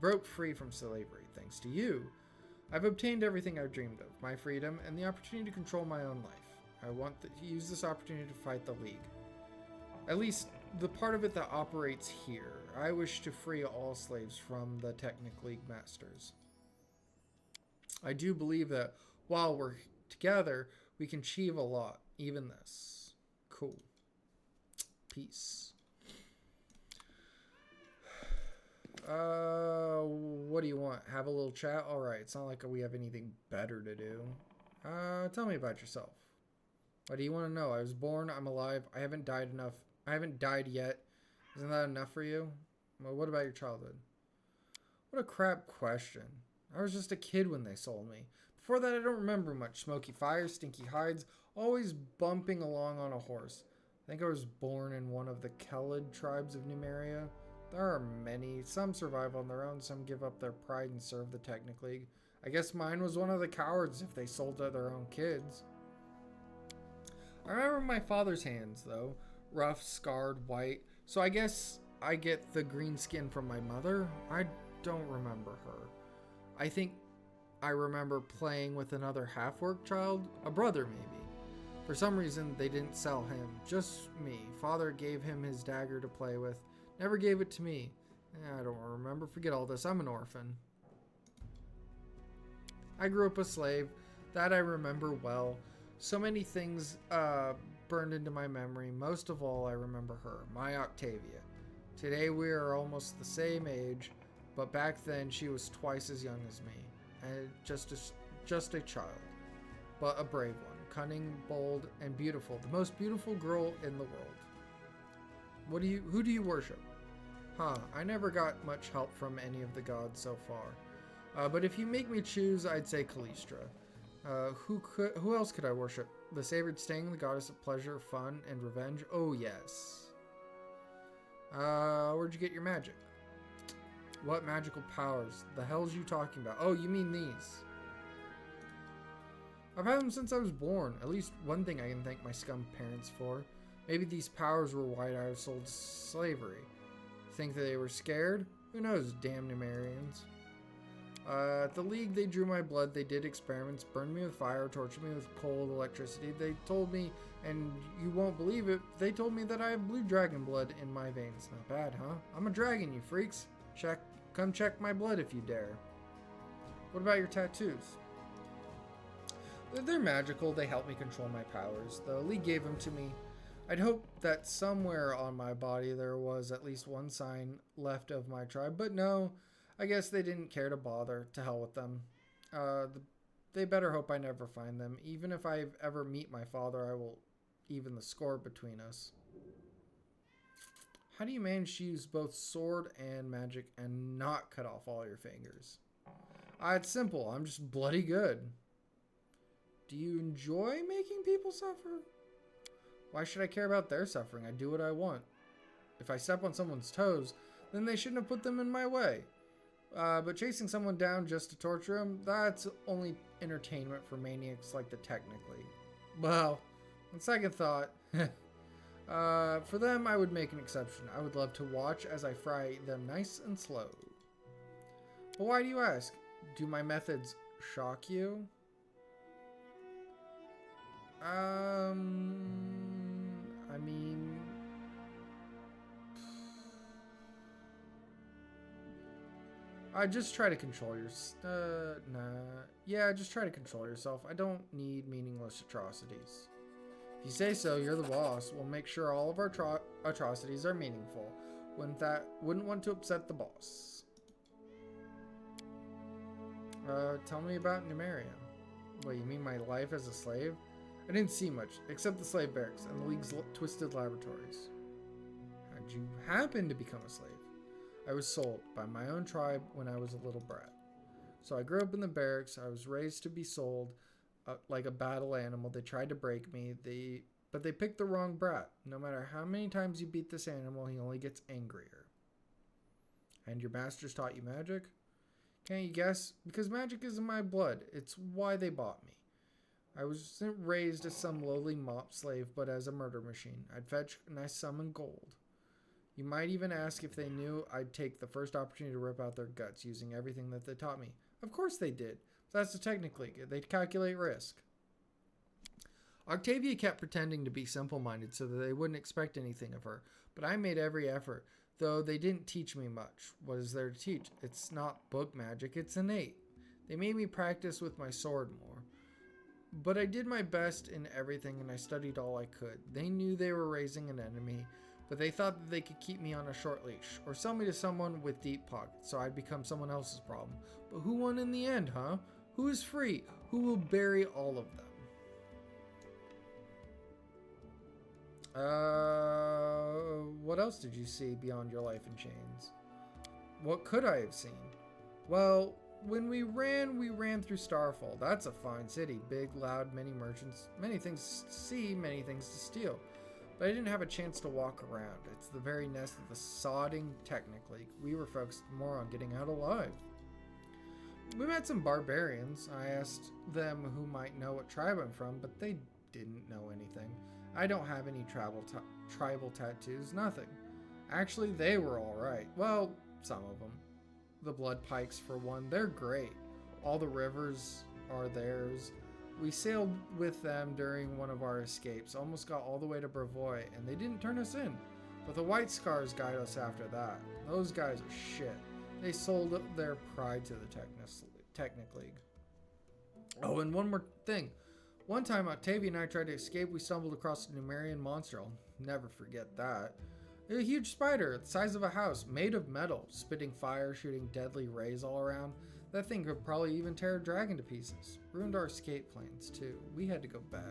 Broke free from slavery, thanks to you. I've obtained everything I've dreamed of, my freedom, and the opportunity to control my own life. I want to use this opportunity to fight the League. At least, the part of it that operates here. I wish to free all slaves from the Technic League masters. I do believe that while we're together, we can achieve a lot, even this. Cool. Peace. What do you want? Have a little chat? Alright, it's not like we have anything better to do. Tell me about yourself. What do you want to know? I was born, I'm alive, I haven't died yet. Isn't that enough for you? Well, what about your childhood? What a crap question. I was just a kid when they sold me. Before that, I don't remember much. Smoky fires, stinky hides, always bumping along on a horse. I think I was born in one of the Kelid tribes of Numeria. There are many. Some survive on their own, some give up their pride and serve the Technic League. I guess mine was one of the cowards if they sold to their own kids. I remember my father's hands, though. Rough, scarred, white. So I guess I get the green skin from my mother. I don't remember her. I think I remember playing with another half-orc child. A brother, maybe. For some reason, they didn't sell him. Just me. Father gave him his dagger to play with. Never gave it to me. I don't remember. Forget all this. I'm an orphan. I grew up a slave. That I remember well. So many things burned into my memory. Most of all, I remember her. My Octavia. Today we are almost the same age, but back then she was twice as young as me. And just a child. But a brave one. Cunning, bold, and beautiful. The most beautiful girl in the world. Who do you worship? I never got much help from any of the gods so far. But if you make me choose, I'd say Callistra. Who else could I worship? The sacred Sting, the goddess of pleasure, fun, and revenge? Oh, yes. Where'd you get your magic? What magical powers? The hell's you talking about? Oh, you mean these. I've had them since I was born. At least one thing I can thank my scum parents for. Maybe these powers were why I was sold to slavery. Think that they were scared? Who knows, damn Numerians. At the League, they drew my blood, they did experiments, burned me with fire, tortured me with cold electricity. They told me, and you won't believe it, they told me that I have blue dragon blood in my veins. Not bad, huh? I'm a dragon, you freaks. Come check my blood if you dare. What about your tattoos? They're magical, they help me control my powers. The League gave them to me. I'd hope that somewhere on my body there was at least one sign left of my tribe, but no, I guess they didn't care to bother. To hell with them. They better hope I never find them. Even if I ever meet my father, I will even the score between us. How do you manage to use both sword and magic and not cut off all your fingers? It's simple. I'm just bloody good. Do you enjoy making people suffer? Why should I care about their suffering? I do what I want. If I step on someone's toes, then they shouldn't have put them in my way. But chasing someone down just to torture them, that's only entertainment for maniacs like the Technically. Well, on second thought, for them I would make an exception. I would love to watch as I fry them nice and slow. But why do you ask? Do my methods shock you? I mean... I just try to control your... nah. Yeah, just try to control yourself. I don't need meaningless atrocities. If you say so, you're the boss. We'll make sure all of our atrocities are meaningful. Wouldn't want to upset the boss. Tell me about Numeria. What, you mean my life as a slave? I didn't see much, except the slave barracks and the League's twisted laboratories. How'd you happen to become a slave? I was sold by my own tribe when I was a little brat. So I grew up in the barracks. I was raised to be sold like a battle animal. They tried to break me, but they picked the wrong brat. No matter how many times you beat this animal, he only gets angrier. And your masters taught you magic? Can't you guess? Because magic is in my blood. It's why they bought me. I wasn't raised as some lowly mop slave, but as a murder machine. I'd fetch and I summon gold. You might even ask if they knew I'd take the first opportunity to rip out their guts using everything that they taught me. Of course they did. That's the Technically. They'd calculate risk. Octavia kept pretending to be simple-minded so that they wouldn't expect anything of her, but I made every effort, though they didn't teach me much. What is there to teach? It's not book magic, it's innate. They made me practice with my sword more. But I did my best in everything and I studied all I could. They knew they were raising an enemy, but they thought that they could keep me on a short leash or sell me to someone with deep pockets so I'd become someone else's problem. But who won in the end, huh? Who is free? Who will bury all of them? What else did you see beyond your life in chains? What could I have seen? Well, when we ran through Starfall. That's a fine city. Big, loud, many merchants, many things to see, many things to steal. But I didn't have a chance to walk around. It's the very nest of the sodding Technically. We were focused more on getting out alive. We met some barbarians. I asked them who might know what tribe I'm from, but they didn't know anything. I don't have any tribal tattoos, nothing. Actually, they were alright. Well, some of them. The Blood Pikes, for one, they're great. All the rivers are theirs. We sailed with them during one of our escapes, almost got all the way to Brevoy, and they didn't turn us in. But the White Scars guide us after that. Those guys are shit. They sold their pride to the Technically. Oh, and one more thing. One time, Octavia and I tried to escape. We stumbled across a Numerian monster. I'll never forget that. A huge spider, the size of a house, made of metal, spitting fire, shooting deadly rays all around. That thing could probably even tear a dragon to pieces. Ruined our escape plans, too. We had to go back.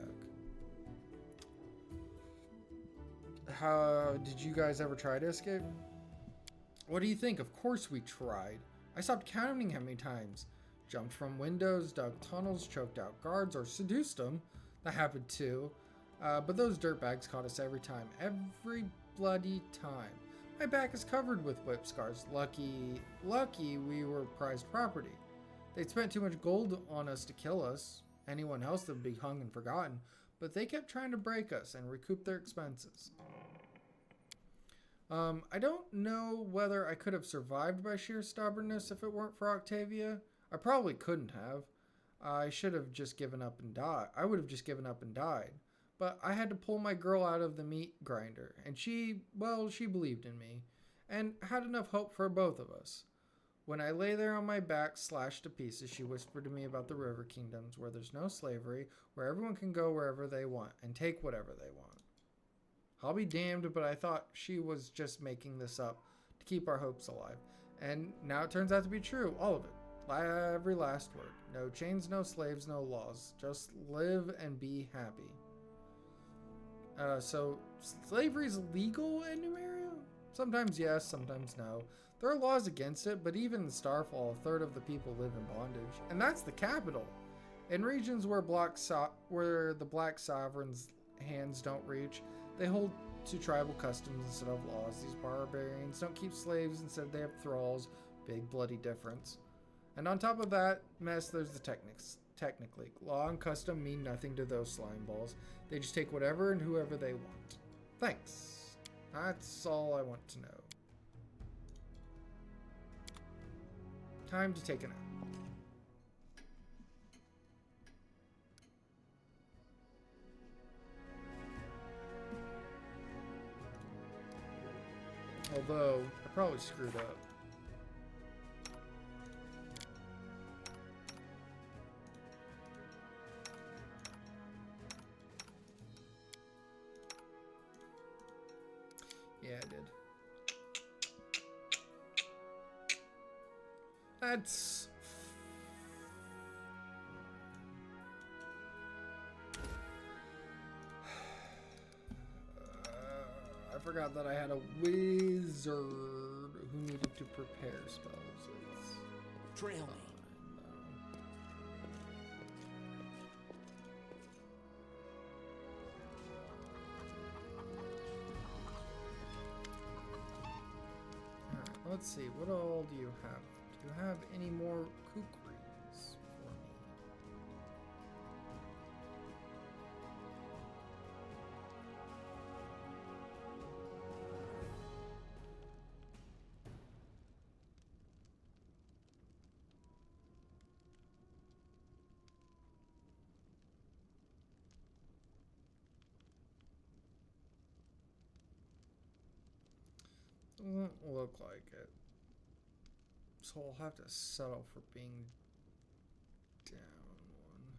Did you guys ever try to escape? What do you think? Of course we tried. I stopped counting how many times. Jumped from windows, dug tunnels, choked out guards, or seduced them. That happened too. But those dirtbags caught us every time. Every bloody time. My back is covered with whip scars. Lucky we were prized property. They'd spent too much gold on us to kill us. Anyone else would be hung and forgotten. But they kept trying to break us and recoup their expenses. I don't know whether I could have survived by sheer stubbornness if it weren't for Octavia. I probably couldn't have. I should have just given up and died. I would have just given up and died. But I had to pull my girl out of the meat grinder. And she believed in me. And had enough hope for both of us. When I lay there on my back, slashed to pieces, she whispered to me about the River Kingdoms, where there's no slavery, where everyone can go wherever they want, and take whatever they want. I'll be damned, but I thought she was just making this up to keep our hopes alive. And now it turns out to be true, all of it. Every last word. No chains, no slaves, no laws. Just live and be happy. So, slavery's legal in Numeria? Sometimes yes, sometimes no. There are laws against it, but even in Starfall, a third of the people live in bondage. And that's the capital. In regions where the Black Sovereign's hands don't reach, they hold to tribal customs instead of laws. These barbarians don't keep slaves, instead they have thralls. Big bloody difference. And on top of that mess, there's the technically. Law and custom mean nothing to those slime balls. They just take whatever and whoever they want. Thanks. That's all I want to know. Time to take a nap. Although, I probably screwed up. Yeah, I did. That's... I forgot that I had a wizard who needed to prepare spells. It's Trail me. Alright, let's see. What all do you have? Do you have any more kukris for me? Doesn't look like it. So I'll have to settle for being down one.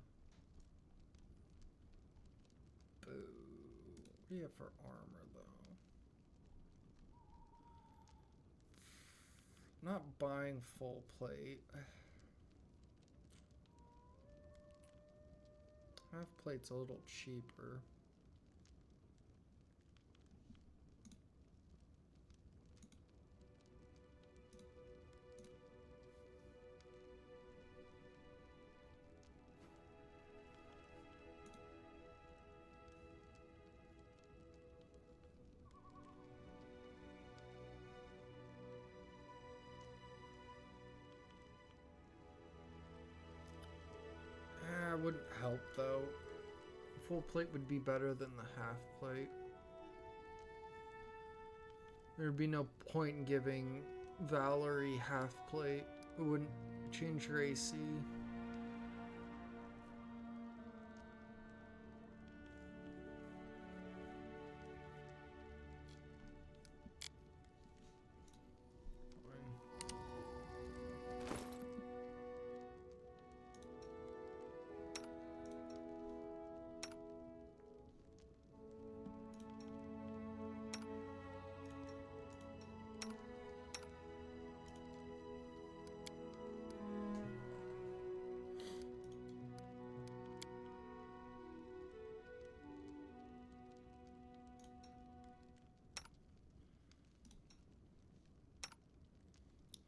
Boo. What do you have for armor, though? Not buying full plate. Half plate's a little cheaper. Wouldn't help though. Full plate would be better than the half plate. There'd be no point in giving Valerie half plate. It wouldn't change her AC.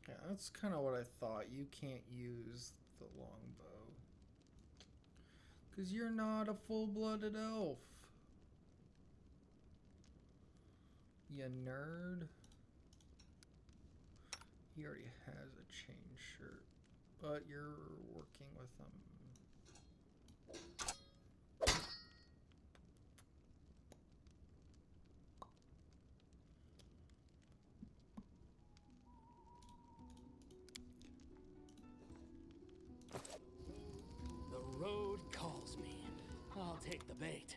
Yeah, that's kind of what I thought. You can't use the longbow. Because you're not a full-blooded elf. You nerd. He already has a chain shirt. But you're working with them. The road calls me. I'll take the bait.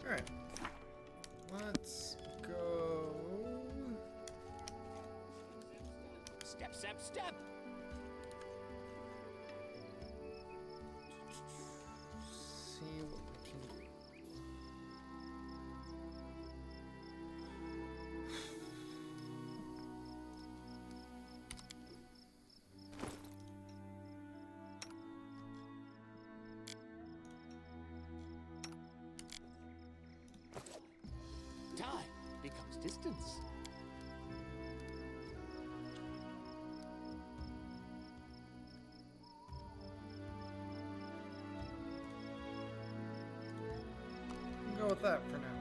Alright. Let's go. Step, step, step! See what we can do. time becomes distance. We'll go with that for now.